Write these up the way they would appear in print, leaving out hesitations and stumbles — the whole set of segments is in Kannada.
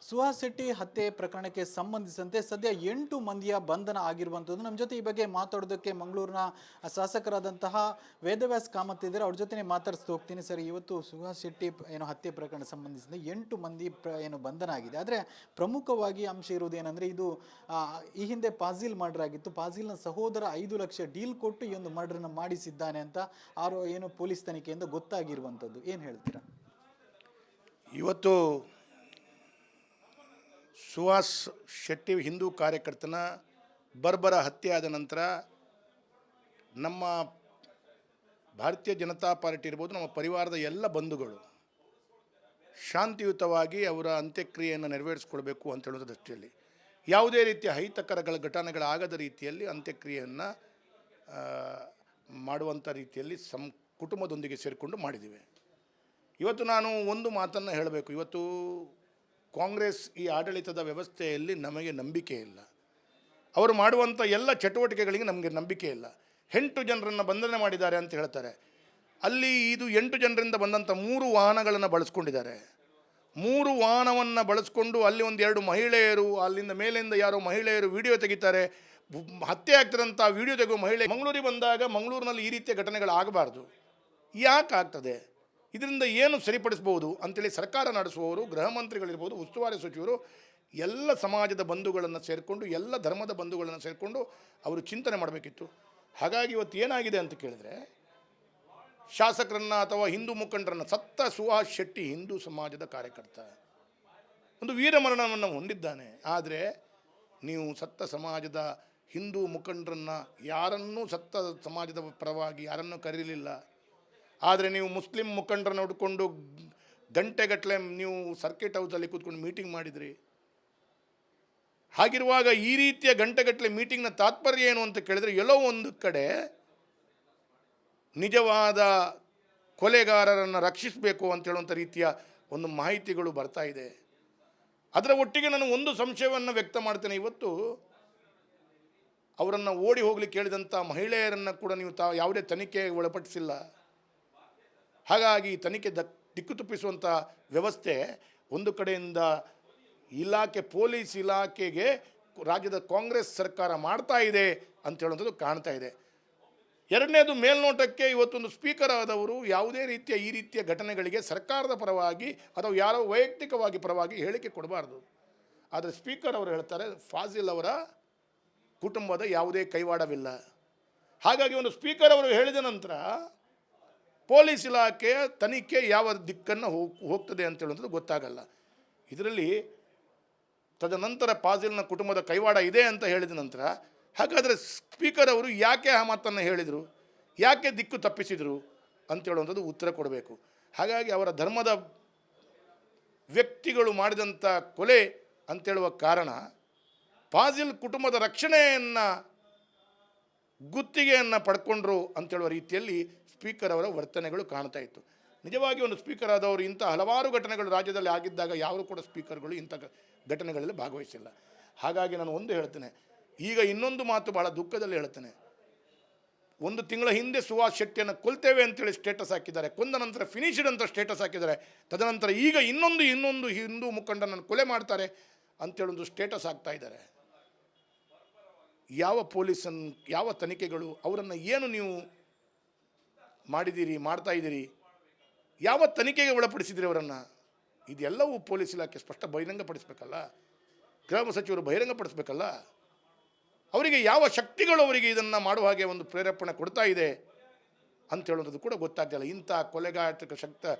ಸುಹಾಸ್ ಶೆಟ್ಟಿ ಹತ್ಯೆ ಪ್ರಕರಣಕ್ಕೆ ಸಂಬಂಧಿಸಿದಂತೆ ಸದ್ಯ 8 ಮಂದಿಯ ಬಂಧನ ಆಗಿರುವಂಥದ್ದು. ನಮ್ಮ ಜೊತೆ ಈ ಬಗ್ಗೆ ಮಾತಾಡೋದಕ್ಕೆ ಮಂಗಳೂರಿನ ಶಾಸಕರಾದಂತಹ ವೇದವ್ಯಾಸ್ ಕಾಮತ್ ಇದ್ದಾರೆ. ಅವ್ರ ಜೊತೆ ಮಾತಾಡಿಸ್ತಾ ಹೋಗ್ತೀನಿ. ಸರ್, ಇವತ್ತು ಸುಹಾಸ್ ಶೆಟ್ಟಿ ಹತ್ಯೆ ಪ್ರಕರಣ ಸಂಬಂಧಿಸಿದ 8 ಮಂದಿ ಬಂಧನ ಆಗಿದೆ. ಆದರೆ ಪ್ರಮುಖವಾಗಿ ಅಂಶ ಇರುವುದೇನೆಂದರೆ, ಇದು ಈ ಹಿಂದೆ ಪಾಜಿಲ್ ಮರ್ಡರ್ ಆಗಿತ್ತು. ಪಾಜಿಲ್ನ ಸಹೋದರ 5 ಲಕ್ಷ ಡೀಲ್ ಕೊಟ್ಟು ಈ ಒಂದು ಮರ್ಡರ್ನ ಮಾಡಿಸಿದ್ದಾನೆ ಅಂತ ಪೊಲೀಸ್ ತನಿಖೆಯಿಂದ ಗೊತ್ತಾಗಿರುವಂಥದ್ದು. ಏನು ಹೇಳ್ತೀರಾ? ಇವತ್ತು ಸುಹಾಸ್ ಶೆಟ್ಟಿ ಹಿಂದೂ ಕಾರ್ಯಕರ್ತನ ಬರ್ಬರ ಹತ್ಯೆ ಆದ ನಂತರ ನಮ್ಮ ಭಾರತೀಯ ಜನತಾ ಪಾರ್ಟಿ ಇರ್ಬೋದು, ನಮ್ಮ ಪರಿವಾರದ ಎಲ್ಲ ಬಂಧುಗಳು ಶಾಂತಿಯುತವಾಗಿ ಅವರ ಅಂತ್ಯಕ್ರಿಯೆಯನ್ನು ನೆರವೇರಿಸಿಕೊಳ್ಬೇಕು ಅಂತ ಹೇಳೋದ್ರ ದೃಷ್ಟಿಯಲ್ಲಿ ಯಾವುದೇ ರೀತಿಯ ಅಹಿತಕರಗಳ ಘಟನೆಗಳಾಗದ ರೀತಿಯಲ್ಲಿ ಅಂತ್ಯಕ್ರಿಯೆಯನ್ನು ಮಾಡುವಂಥ ರೀತಿಯಲ್ಲಿ ಕುಟುಂಬದೊಂದಿಗೆ ಸೇರಿಕೊಂಡು ಮಾಡಿದ್ದೀವಿ. ಇವತ್ತು ನಾನು ಒಂದು ಮಾತನ್ನು ಹೇಳಬೇಕು. ಇವತ್ತು ಕಾಂಗ್ರೆಸ್ ಈ ಆಡಳಿತದ ವ್ಯವಸ್ಥೆಯಲ್ಲಿ ನಮಗೆ ನಂಬಿಕೆ ಇಲ್ಲ. ಅವರು ಮಾಡುವಂಥ ಎಲ್ಲ ಚಟುವಟಿಕೆಗಳಿಗೆ ನಮಗೆ ನಂಬಿಕೆ ಇಲ್ಲ. 8 ಜನರನ್ನು ಬಂಧನ ಮಾಡಿದ್ದಾರೆ ಅಂತ ಹೇಳ್ತಾರೆ. ಅಲ್ಲಿ ಇದು 8 ಜನರಿಂದ ಬಂದಂಥ 3 ವಾಹನಗಳನ್ನು ಬಳಸ್ಕೊಂಡಿದ್ದಾರೆ. 3 ವಾಹನವನ್ನು ಬಳಸ್ಕೊಂಡು ಅಲ್ಲಿ 1-2 ಮಹಿಳೆಯರು, ಅಲ್ಲಿಂದ ಮೇಲಿಂದ ಯಾರೋ ಮಹಿಳೆಯರು ವಿಡಿಯೋ ತೆಗಿತಾರೆ. ಹತ್ಯೆ ಆಗ್ತಿರೋಂಥ ವಿಡಿಯೋ ತೆಗೆಯುವ ಮಹಿಳೆ ಮಂಗಳೂರಿಗೆ ಬಂದಾಗ ಮಂಗಳೂರಿನಲ್ಲಿ ಈ ರೀತಿಯ ಘಟನೆಗಳಾಗಬಾರ್ದು. ಯಾಕೆ ಆಗ್ತದೆ? ಇದರಿಂದ ಏನು ಸರಿಪಡಿಸ್ಬೋದು ಅಂತೇಳಿ ಸರ್ಕಾರ ನಡೆಸುವವರು, ಗೃಹ ಮಂತ್ರಿಗಳಿರ್ಬೋದು, ಉಸ್ತುವಾರಿ ಸಚಿವರು ಎಲ್ಲ ಸಮಾಜದ ಬಂಧುಗಳನ್ನು ಸೇರಿಕೊಂಡು, ಎಲ್ಲ ಧರ್ಮದ ಬಂಧುಗಳನ್ನು ಸೇರಿಕೊಂಡು ಅವರು ಚಿಂತನೆ ಮಾಡಬೇಕಿತ್ತು. ಹಾಗಾಗಿ ಇವತ್ತು ಏನಾಗಿದೆ ಅಂತ ಕೇಳಿದ್ರೆ, ಶಾಸಕರನ್ನು ಅಥವಾ ಹಿಂದೂ ಮುಖಂಡರನ್ನು ಸತ್ತ ಸುಹಾಸ್ ಶೆಟ್ಟಿ ಹಿಂದೂ ಸಮಾಜದ ಕಾರ್ಯಕರ್ತ, ಒಂದು ವೀರಮರಣವನ್ನು ಹೊಂದಿದ್ದಾನೆ. ಆದರೆ ನೀವು ಸತ್ತ ಸಮಾಜದ ಹಿಂದೂ ಮುಖಂಡರನ್ನು ಯಾರನ್ನೂ ಸತ್ತ ಸಮಾಜದ ಪರವಾಗಿ ಯಾರನ್ನೂ ಕರೀಲಿಲ್ಲ. ಆದರೆ ನೀವು ಮುಸ್ಲಿಂ ಮುಖಂಡರನ್ನು ಹುಡ್ಕೊಂಡು ಗಂಟೆಗಟ್ಟಲೆ ನೀವು ಸರ್ಕಿಟ್ ಹೌಸಲ್ಲಿ ಕೂತ್ಕೊಂಡು ಮೀಟಿಂಗ್ ಮಾಡಿದ್ರಿ. ಹಾಗಿರುವಾಗ ಈ ರೀತಿಯ ಗಂಟೆಗಟ್ಟಲೆ ಮೀಟಿಂಗ್ನ ತಾತ್ಪರ್ಯ ಏನು ಅಂತ ಕೇಳಿದರೆ, ಎಲ್ಲೋ ಒಂದು ಕಡೆ ನಿಜವಾದ ಕೊಲೆಗಾರರನ್ನು ರಕ್ಷಿಸಬೇಕು ಅಂತ ಹೇಳುವಂಥ ರೀತಿಯ ಒಂದು ಮಾಹಿತಿಗಳು ಬರ್ತಾ ಇದೆ. ಅದರ ಒಟ್ಟಿಗೆ ನಾನು ಒಂದು ಸಂಶಯವನ್ನು ವ್ಯಕ್ತ ಮಾಡ್ತೇನೆ. ಇವತ್ತು ಅವರನ್ನು ಓಡಿ ಹೋಗಲಿಕ್ಕೆ ಕೇಳಿದಂಥ ಮಹಿಳೆಯರನ್ನು ಕೂಡ ನೀವು ಯಾವುದೇ ತನಿಖೆಗೆ ಒಳಪಡಿಸಿಲ್ಲ. ಹಾಗಾಗಿ ತನಿಖೆ ದಿಕ್ಕು ತಪ್ಪಿಸುವಂಥ ವ್ಯವಸ್ಥೆ ಒಂದು ಕಡೆಯಿಂದ ಪೊಲೀಸ್ ಇಲಾಖೆಗೆ ರಾಜ್ಯದ ಕಾಂಗ್ರೆಸ್ ಸರ್ಕಾರ ಮಾಡ್ತಾ ಇದೆ ಅಂತ ಹೇಳುವಂಥದ್ದು ಕಾಣ್ತಾ ಇದೆ. ಎರಡನೇದು, ಮೇಲ್ನೋಟಕ್ಕೆ ಇವತ್ತೊಂದು ಸ್ಪೀಕರ್ ಆದವರು ಯಾವುದೇ ರೀತಿಯ ಈ ರೀತಿಯ ಘಟನೆಗಳಿಗೆ ಸರ್ಕಾರದ ಪರವಾಗಿ ಅಥವಾ ಯಾರೋ ವೈಯಕ್ತಿಕವಾಗಿ ಪರವಾಗಿ ಹೇಳಿಕೆ ಕೊಡಬಾರ್ದು. ಆದರೆ ಸ್ಪೀಕರ್ ಅವರು ಹೇಳ್ತಾರೆ, ಫಾಜಿಲ್ ಅವರ ಕುಟುಂಬದ ಯಾವುದೇ ಕೈವಾಡವಿಲ್ಲ. ಹಾಗಾಗಿ ಒಂದು ಸ್ಪೀಕರ್ ಅವರು ಹೇಳಿದ ನಂತರ ಪೊಲೀಸ್ ಇಲಾಖೆಯ ತನಿಖೆ ಯಾವ ದಿಕ್ಕನ್ನು ಹೋಗ್ತದೆ ಅಂತ ಹೇಳುವಂಥದ್ದು ಗೊತ್ತಾಗಲ್ಲ. ಇದರಲ್ಲಿ ತದನಂತರ ಫಾಜಿಲ್ನ ಕುಟುಂಬದ ಕೈವಾಡ ಇದೆ ಅಂತ ಹೇಳಿದ ನಂತರ ಹಾಗಾದರೆ ಸ್ಪೀಕರ್ ಅವರು ಯಾಕೆ ಆ ಮಾತನ್ನು ಹೇಳಿದರು, ಯಾಕೆ ದಿಕ್ಕು ತಪ್ಪಿಸಿದರು ಅಂತ ಹೇಳುವಂಥದ್ದು ಉತ್ತರ ಕೊಡಬೇಕು. ಹಾಗಾಗಿ ಅವರ ಧರ್ಮದ ವ್ಯಕ್ತಿಗಳು ಮಾಡಿದಂಥ ಕೊಲೆ ಅಂತೇಳುವ ಕಾರಣ ಫಾಜಿಲ್ ಕುಟುಂಬದ ರಕ್ಷಣೆಯನ್ನು ಗುತ್ತಿಗೆಯನ್ನು ಪಡ್ಕೊಂಡ್ರು ಅಂತೇಳುವ ರೀತಿಯಲ್ಲಿ ಸ್ಪೀಕರ್ ಅವರ ವರ್ತನೆಗಳು ಕಾಣ್ತಾ ಇತ್ತು. ನಿಜವಾಗಿ ಒಂದು ಸ್ಪೀಕರ್ ಆದವರು ಇಂಥ ಹಲವಾರು ಘಟನೆಗಳು ರಾಜ್ಯದಲ್ಲಿ ಆಗಿದ್ದಾಗ ಯಾರು ಕೂಡ ಸ್ಪೀಕರ್ಗಳು ಇಂಥ ಘಟನೆಗಳಲ್ಲಿ ಭಾಗವಹಿಸಿಲ್ಲ. ಹಾಗಾಗಿ ನಾನು ಒಂದು ಹೇಳ್ತೇನೆ, ಈಗ ಇನ್ನೊಂದು ಮಾತು ಭಾಳ ದುಃಖದಲ್ಲಿ ಹೇಳ್ತೇನೆ. 1 ತಿಂಗಳ ಹಿಂದೆ ಸುಹಾಸ್ ಶೆಟ್ಟಿಯನ್ನು ಕೊಲ್ತೇವೆ ಅಂತೇಳಿ ಸ್ಟೇಟಸ್ ಹಾಕಿದ್ದಾರೆ, ಕೊಂದ ನಂತರ ಫಿನಿಶ್ಡ್ ಅಂತ ಸ್ಟೇಟಸ್ ಹಾಕಿದ್ದಾರೆ. ತದನಂತರ ಈಗ ಇನ್ನೊಂದು ಹಿಂದೂ ಮುಖಂಡನನ್ನು ಕೊಲೆ ಮಾಡ್ತಾರೆ ಅಂತೇಳೊಂದು ಸ್ಟೇಟಸ್ ಹಾಕ್ತಾ ಇದ್ದಾರೆ. ಯಾವ ಪೊಲೀಸನ್ನು, ಯಾವ ತನಿಖೆಗಳು, ಅವರನ್ನು ಏನು ನೀವು ಮಾಡಿದ್ದೀರಿ, ಮಾಡ್ತಾ ಇದ್ದೀರಿ, ಯಾವ ತನಿಖೆಗೆ ಒಳಪಡಿಸಿದಿರಿ ಅವರನ್ನು? ಇದೆಲ್ಲವೂ ಪೊಲೀಸ್ ಇಲಾಖೆ ಸ್ಪಷ್ಟ ಬಹಿರಂಗಪಡಿಸಬೇಕಲ್ಲ, ಗೃಹ ಸಚಿವರು ಬಹಿರಂಗಪಡಿಸಬೇಕಲ್ಲ. ಅವರಿಗೆ ಯಾವ ಶಕ್ತಿಗಳು ಅವರಿಗೆ ಇದನ್ನು ಮಾಡುವ ಹಾಗೆ ಒಂದು ಪ್ರೇರೇಪಣೆ ಕೊಡ್ತಾ ಇದೆ ಅಂತ ಹೇಳುವಂಥದ್ದು ಕೂಡ ಗೊತ್ತಾಗ್ತಿಲ್ಲ. ಇಂಥ ಕೊಲೆಗಾರಕ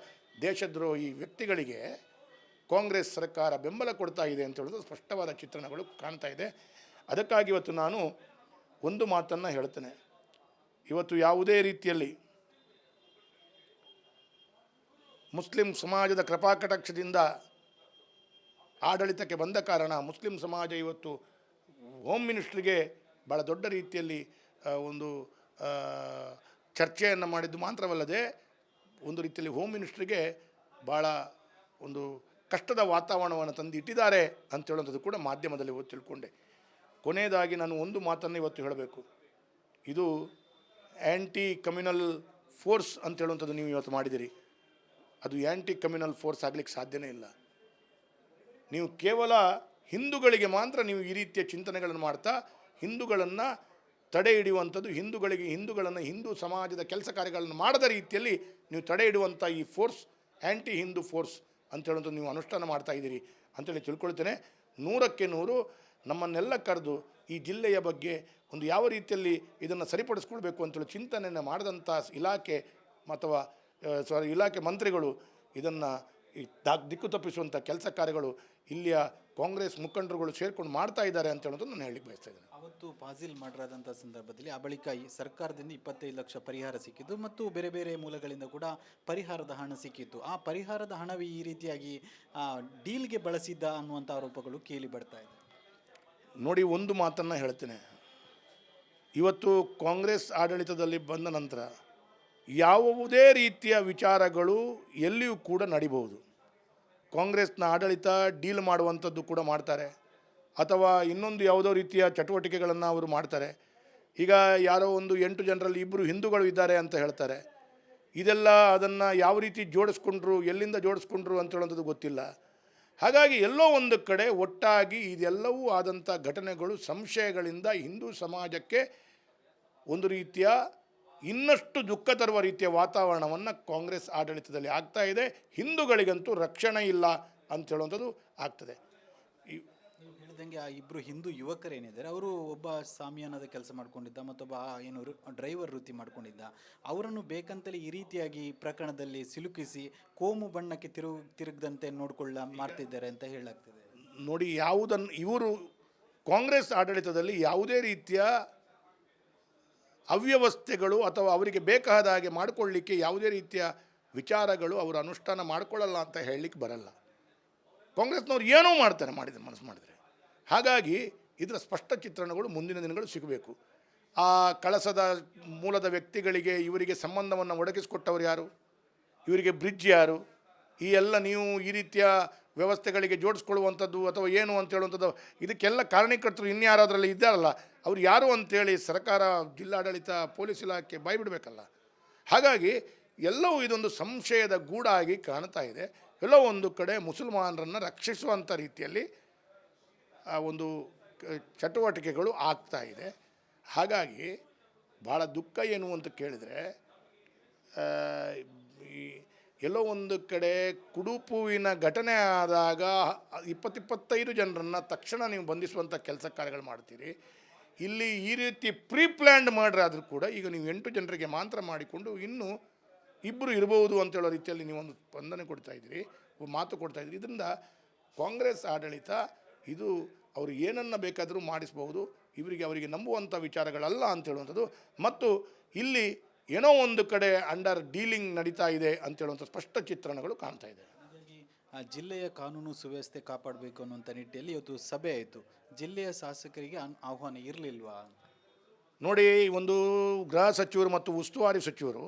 ದೇಶದ್ರೋಹಿ ವ್ಯಕ್ತಿಗಳಿಗೆ ಕಾಂಗ್ರೆಸ್ ಸರ್ಕಾರ ಬೆಂಬಲ ಕೊಡ್ತಾ ಇದೆ ಅಂತ ಹೇಳೋದು ಸ್ಪಷ್ಟವಾದ ಚಿತ್ರಣಗಳು ಕಾಣ್ತಾ ಇದೆ. ಅದಕ್ಕಾಗಿ ಇವತ್ತು ನಾನು ಒಂದು ಮಾತನ್ನು ಹೇಳ್ತೇನೆ. ಇವತ್ತು ಯಾವುದೇ ರೀತಿಯಲ್ಲಿ ಮುಸ್ಲಿಂ ಸಮಾಜದ ಕೃಪಾಕಟಾಕ್ಷದಿಂದ ಆಡಳಿತಕ್ಕೆ ಬಂದ ಕಾರಣ ಮುಸ್ಲಿಂ ಸಮಾಜ ಇವತ್ತು ಹೋಮ್ ಮಿನಿಸ್ಟ್ರಿಗೆ ಭಾಳ ದೊಡ್ಡ ರೀತಿಯಲ್ಲಿ ಒಂದು ಚರ್ಚೆಯನ್ನು ಮಾಡಿದ್ದು ಮಾತ್ರವಲ್ಲದೆ ಒಂದು ರೀತಿಯಲ್ಲಿ ಹೋಮ್ ಮಿನಿಸ್ಟ್ರಿಗೆ ಭಾಳ ಒಂದು ಕಷ್ಟದ ವಾತಾವರಣವನ್ನು ತಂದು ಇಟ್ಟಿದ್ದಾರೆ ಅಂತ ಹೇಳುವಂಥದ್ದು ಕೂಡ ಮಾಧ್ಯಮದಲ್ಲಿ ಇವತ್ತು ತಿಳ್ಕೊಂಡೆ. ಕೊನೆಯದಾಗಿ ನಾನು ಒಂದು ಮಾತನ್ನು ಇವತ್ತು ಹೇಳಬೇಕು. ಇದು ಆ್ಯಂಟಿ ಕಮ್ಯುನಲ್ ಫೋರ್ಸ್ ಅಂತ ಹೇಳುವಂಥದ್ದು ನೀವು ಇವತ್ತು ಮಾಡಿದಿರಿ. ಅದು ಆ್ಯಂಟಿ ಕಮ್ಯುನಲ್ ಫೋರ್ಸ್ ಆಗಲಿಕ್ಕೆ ಸಾಧ್ಯನೇ ಇಲ್ಲ. ನೀವು ಕೇವಲ ಹಿಂದೂಗಳಿಗೆ ಮಾತ್ರ ನೀವು ಈ ರೀತಿಯ ಚಿಂತನೆಗಳನ್ನು ಮಾಡ್ತಾ ಹಿಂದೂಗಳನ್ನು ತಡೆ ಹಿಡಿಯುವಂಥದ್ದು, ಹಿಂದೂಗಳನ್ನು ಹಿಂದೂ ಸಮಾಜದ ಕೆಲಸ ಕಾರ್ಯಗಳನ್ನು ಮಾಡದ ರೀತಿಯಲ್ಲಿ ನೀವು ತಡೆ ಹಿಡುವಂಥ ಈ ಫೋರ್ಸ್ ಆ್ಯಂಟಿ ಹಿಂದೂ ಫೋರ್ಸ್ ಅಂತೇಳುವಂಥದ್ದು ನೀವು ಅನುಷ್ಠಾನ ಮಾಡ್ತಾ ಇದ್ದೀರಿ ಅಂತೇಳಿ ತಿಳ್ಕೊಳ್ತೇನೆ. 100ಕ್ಕೆ 100 ನಮ್ಮನ್ನೆಲ್ಲ ಕರೆದು ಈ ಜಿಲ್ಲೆಯ ಬಗ್ಗೆ ಒಂದು ಯಾವ ರೀತಿಯಲ್ಲಿ ಇದನ್ನು ಸರಿಪಡಿಸ್ಕೊಳ್ಬೇಕು ಅಂತೇಳಿ ಚಿಂತನೆಯನ್ನು ಮಾಡಿದಂಥ ಇಲಾಖೆ ಮಂತ್ರಿಗಳು ಇದನ್ನು ದಿಕ್ಕು ತಪ್ಪಿಸುವಂಥ ಕೆಲಸ ಕಾರ್ಯಗಳು ಇಲ್ಲಿಯ ಕಾಂಗ್ರೆಸ್ ಮುಖಂಡರುಗಳು ಸೇರ್ಕೊಂಡು ಮಾಡ್ತಾ ಇದ್ದಾರೆ ಅಂತ ಹೇಳೋದು ನಾನು ಹೇಳಿ ಬಯಸ್ತಾ ಇದ್ದೇನೆ. ಅವತ್ತು ಫಾಜಿಲ್ ಮರ್ಡರಾದಂಥ ಸಂದರ್ಭದಲ್ಲಿ ಆ ಬಳಿಕ ಈ ಸರ್ಕಾರದಿಂದ 25 ಲಕ್ಷ ಪರಿಹಾರ ಸಿಕ್ಕಿದ್ದು ಮತ್ತು ಬೇರೆ ಬೇರೆ ಮೂಲಗಳಿಂದ ಕೂಡ ಪರಿಹಾರದ ಹಣ ಸಿಕ್ಕಿತ್ತು. ಆ ಪರಿಹಾರದ ಹಣವೇ ಈ ರೀತಿಯಾಗಿ ಡೀಲ್ಗೆ ಬಳಸಿದ್ದ ಅನ್ನುವಂಥ ಆರೋಪಗಳು ಕೇಳಿ ಬರ್ತಾ ಇದೆ. ನೋಡಿ, ಒಂದು ಮಾತನ್ನು ಹೇಳ್ತೇನೆ. ಇವತ್ತು ಕಾಂಗ್ರೆಸ್ ಆಡಳಿತದಲ್ಲಿ ಬಂದ ನಂತರ ಯಾವುದೇ ರೀತಿಯ ವಿಚಾರಗಳು ಎಲ್ಲಿಯೂ ಕೂಡ ನಡಿಬಹುದು. ಕಾಂಗ್ರೆಸ್ನ ಆಡಳಿತ ಡೀಲ್ ಮಾಡುವಂಥದ್ದು ಕೂಡ ಮಾಡ್ತಾರೆ, ಅಥವಾ ಇನ್ನೊಂದು ಯಾವುದೋ ರೀತಿಯ ಚಟುವಟಿಕೆಗಳನ್ನು ಅವರು ಮಾಡ್ತಾರೆ. ಈಗ ಯಾರೋ ಒಂದು 8 ಜನರಲ್ಲಿ 2 ಹಿಂದೂಗಳು ಇದ್ದಾರೆ ಅಂತ ಹೇಳ್ತಾರೆ. ಇದೆಲ್ಲ ಅದನ್ನು ಯಾವ ರೀತಿ ಜೋಡಿಸ್ಕೊಂಡ್ರು, ಎಲ್ಲಿಂದ ಜೋಡಿಸ್ಕೊಂಡ್ರು ಅಂತ ಹೇಳೋಂಥದ್ದು ಗೊತ್ತಿಲ್ಲ. ಹಾಗಾಗಿ ಎಲ್ಲೋ ಒಂದು ಕಡೆ ಒಟ್ಟಾಗಿ ಇದೆಲ್ಲವೂ ಆದಂಥ ಘಟನೆಗಳು ಸಂಶಯಗಳಿಂದ ಹಿಂದೂ ಸಮಾಜಕ್ಕೆ ಒಂದು ರೀತಿಯ ಇನ್ನಷ್ಟು ದುಃಖ ತರುವ ರೀತಿಯ ವಾತಾವರಣವನ್ನು ಕಾಂಗ್ರೆಸ್ ಆಡಳಿತದಲ್ಲಿ ಆಗ್ತಾ ಇದೆ. ಹಿಂದೂಗಳಿಗಂತೂ ರಕ್ಷಣೆ ಇಲ್ಲ ಅಂತ ಹೇಳುವಂಥದ್ದು ಆಗ್ತದೆ. ನೀವು ಹೇಳಿದಂಗೆ ಆ 2 ಹಿಂದೂ ಯುವಕರೇನಿದ್ದಾರೆ ಅವರು ಒಬ್ಬ ಸಾಮಿಯಾನದ ಕೆಲಸ ಮಾಡ್ಕೊಂಡಿದ್ದ, ಮತ್ತೊಬ್ಬ ಏನು ಡ್ರೈವರ್ ವೃತ್ತಿ ಮಾಡ್ಕೊಂಡಿದ್ದ. ಅವರನ್ನು ಬೇಕಂತಲೇ ಈ ರೀತಿಯಾಗಿ ಪ್ರಕರಣದಲ್ಲಿ ಸಿಲುಕಿಸಿ ಕೋಮು ಬಣ್ಣಕ್ಕೆ ತಿರುಗದಂತೆ ಮಾಡ್ತಿದ್ದಾರೆ ಅಂತ ಹೇಳಲಾಗ್ತದೆ. ನೋಡಿ, ಇವರು ಕಾಂಗ್ರೆಸ್ ಆಡಳಿತದಲ್ಲಿ ಯಾವುದೇ ರೀತಿಯ ಅವ್ಯವಸ್ಥೆಗಳು ಅಥವಾ ಅವರಿಗೆ ಬೇಕಾದ ಹಾಗೆ ಮಾಡಿಕೊಳ್ಳಲಿಕ್ಕೆ ಯಾವುದೇ ರೀತಿಯ ವಿಚಾರಗಳು ಅವರು ಅನುಷ್ಠಾನ ಮಾಡಿಕೊಳ್ಳಲ್ಲ ಅಂತ ಹೇಳಲಿಕ್ಕೆ ಬರಲ್ಲ. ಕಾಂಗ್ರೆಸ್ನವ್ರು ಏನೋ ಮಾಡ್ತಾರೆ, ಮನಸ್ಸು ಮಾಡಿದರೆ. ಹಾಗಾಗಿ ಇದರ ಸ್ಪಷ್ಟ ಚಿತ್ರಣಗಳು ಮುಂದಿನ ದಿನಗಳು ಸಿಗಬೇಕು. ಆ ಕಳಸದ ಮೂಲದ ವ್ಯಕ್ತಿಗಳಿಗೆ ಇವರಿಗೆ ಸಂಬಂಧವನ್ನು ಒದಗಿಸಿಕೊಟ್ಟವರು ಯಾರು, ಇವರಿಗೆ ಬ್ರಿಡ್ಜ್ ಯಾರು, ಈ ಎಲ್ಲ ನೀವು ಈ ರೀತಿಯ ವ್ಯವಸ್ಥೆಗಳಿಗೆ ಜೋಡಿಸ್ಕೊಳ್ಳುವಂಥದ್ದು ಅಥವಾ ಏನು ಅಂತ ಹೇಳುವಂಥದ್ದು, ಇದಕ್ಕೆಲ್ಲ ಕಾರಣೀಕರ್ತರು ಇನ್ಯಾರಾದ್ರಲ್ಲಿ ಇದ್ದಾರಲ್ಲ, ಅವ್ರು ಯಾರು ಅಂಥೇಳಿ ಸರ್ಕಾರ, ಜಿಲ್ಲಾಡಳಿತ, ಪೊಲೀಸ್ ಇಲಾಖೆ ಬಾಯ್ಬಿಡಬೇಕಲ್ಲ. ಹಾಗಾಗಿ ಎಲ್ಲವೂ ಇದೊಂದು ಸಂಶಯದ ಗೂಡಾಗಿ ಕಾಣ್ತಾ ಇದೆ. ಎಲ್ಲೋ ಒಂದು ಕಡೆ ಮುಸಲ್ಮಾನರನ್ನು ರಕ್ಷಿಸುವಂಥ ರೀತಿಯಲ್ಲಿ ಒಂದು ಚಟುವಟಿಕೆಗಳು ಆಗ್ತಾ ಇದೆ. ಹಾಗಾಗಿ ಭಾಳ ದುಃಖ ಏನು ಅಂತ ಕೇಳಿದರೆ, ಎಲ್ಲೋ ಒಂದು ಕಡೆ ಕುಡುಪುವಿನ ಘಟನೆ ಆದಾಗ 20-25 ಜನರನ್ನು ತಕ್ಷಣ ನೀವು ಬಂಧಿಸುವಂಥ ಕೆಲಸ ಕಾರ್ಯಗಳು ಮಾಡ್ತೀರಿ. ಇಲ್ಲಿ ಈ ರೀತಿ ಪ್ರೀಪ್ಲ್ಯಾಂಡ್ ಮರ್ಡರ್ ಆದರೂ ಕೂಡ ಈಗ ನೀವು 8 ಜನರಿಗೆ ಮಾತ್ರ ಮಾಡಿಕೊಂಡು ಇನ್ನೂ 2 ಇರ್ಬೋದು ಅಂತೇಳೋ ರೀತಿಯಲ್ಲಿ ನೀವೊಂದು ಸ್ಪಂದನೆ ಕೊಡ್ತಾಯಿದ್ದೀರಿ, ಮಾತು ಕೊಡ್ತಾಯಿದ್ದೀರಿ. ಇದರಿಂದ ಕಾಂಗ್ರೆಸ್ ಆಡಳಿತ ಇದು ಅವರು ಏನನ್ನು ಬೇಕಾದರೂ ಮಾಡಿಸ್ಬೋದು, ಅವರಿಗೆ ನಂಬುವಂಥ ವಿಚಾರಗಳಲ್ಲ ಅಂತ ಹೇಳುವಂಥದ್ದು. ಮತ್ತು ಇಲ್ಲಿ ಏನೋ ಒಂದು ಕಡೆ ಅಂಡರ್ ಡೀಲಿಂಗ್ ನಡೀತಾ ಇದೆ ಅಂತ ಹೇಳುವಂಥ ಸ್ಪಷ್ಟ ಚಿತ್ರಣಗಳು ಕಾಣ್ತಾ ಇದೆ. ಹಾಗಾಗಿ ಆ ಜಿಲ್ಲೆಯ ಕಾನೂನು ಸುವ್ಯವಸ್ಥೆ ಕಾಪಾಡಬೇಕು ಅನ್ನುವಂಥ ನಿಟ್ಟಿನಲ್ಲಿ ಇವತ್ತು ಸಭೆ ಆಯಿತು. ಜಿಲ್ಲೆಯ ಶಾಸಕರಿಗೆ ಆಹ್ವಾನ ಇರಲಿಲ್ವಾ? ನೋಡಿ, ಒಂದು ಗೃಹ ಸಚಿವರು ಮತ್ತು ಉಸ್ತುವಾರಿ ಸಚಿವರು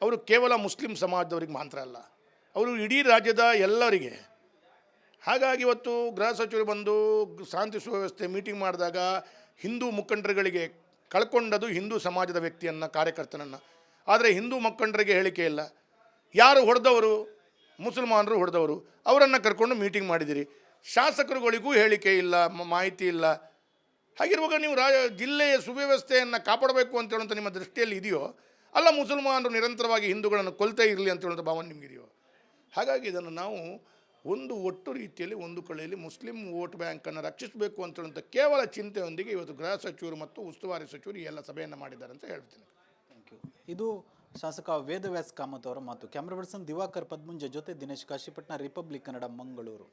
ಅವರು ಕೇವಲ ಮುಸ್ಲಿಂ ಸಮಾಜದವರಿಗೆ ಮಾತ್ರ ಅಲ್ಲ, ಅವರು ಇಡೀ ರಾಜ್ಯದ ಎಲ್ಲರಿಗೆ. ಹಾಗಾಗಿ ಇವತ್ತು ಗೃಹ ಸಚಿವರು ಬಂದು ಶಾಂತಿ ಸುವ್ಯವಸ್ಥೆ ಮೀಟಿಂಗ್ ಮಾಡಿದಾಗ ಹಿಂದೂ ಮುಖಂಡರುಗಳಿಗೆ ಕಳ್ಕೊಂಡದು ಹಿಂದೂ ಸಮಾಜದ ವ್ಯಕ್ತಿಯನ್ನು, ಕಾರ್ಯಕರ್ತನನ್ನು. ಆದರೆ ಹಿಂದೂ ಮುಖಂಡರಿಗೆ ಹೇಳಿಕೆ ಇಲ್ಲ. ಯಾರು ಹೊಡೆದವರು, ಮುಸಲ್ಮಾನರು ಹೊಡೆದವರು, ಅವರನ್ನು ಕರ್ಕೊಂಡು ಮೀಟಿಂಗ್ ಮಾಡಿದಿರಿ. ಶಾಸಕರುಗಳಿಗೂ ಹೇಳಿಕೆ ಇಲ್ಲ, ಮಾಹಿತಿ ಇಲ್ಲ. ಹಾಗಿರುವಾಗ ನೀವು ಜಿಲ್ಲೆಯ ಸುವ್ಯವಸ್ಥೆಯನ್ನು ಕಾಪಾಡಬೇಕು ಅಂತ ಹೇಳುವಂಥ ನಿಮ್ಮ ದೃಷ್ಟಿಯಲ್ಲಿ ಇದೆಯೋ, ಅಲ್ಲ ಮುಸಲ್ಮಾನರು ನಿರಂತರವಾಗಿ ಹಿಂದೂಗಳನ್ನು ಕೊಲ್ತಾ ಇರಲಿ ಅಂತ ಹೇಳುವಂಥ ಭಾವನೆ ನಿಮಗಿದೆಯೋ? ಹಾಗಾಗಿ ಇದನ್ನು ನಾವು ಒಂದು ಒಟ್ಟು ರೀತಿಯಲ್ಲಿ ಒಂದು ಕಡೆಯಲ್ಲಿ ಮುಸ್ಲಿಂ ವೋಟ್ ಬ್ಯಾಂಕನ್ನು ರಕ್ಷಿಸಬೇಕು ಅಂತ ಹೇಳುವಂಥ ಕೇವಲ ಚಿಂತೆಯೊಂದಿಗೆ ಇವತ್ತು ಗೃಹ ಸಚಿವರು ಮತ್ತು ಉಸ್ತುವಾರಿ ಸಚಿವರು ಈ ಎಲ್ಲ ಸಭೆಯನ್ನು ಮಾಡಿದ್ದಾರೆ ಅಂತ ಹೇಳ್ತೀನಿ. Thank you. ಇದು ಶಾಸಕ ವೇದವ್ಯಾಸ್ ಕಾಮತ್ ಅವರ ಮಾತು. ಕ್ಯಾಮ್ರಾ ಪರ್ಸನ್ ದಿವಾಕರ್ ಪದ್ಮುಂಜ ಜೊತೆ ದಿನೇಶ್ ಕಾಶಿಪಟ್ನ, ರಿಪಬ್ಲಿಕ್ ಕನ್ನಡ, ಮಂಗಳೂರು.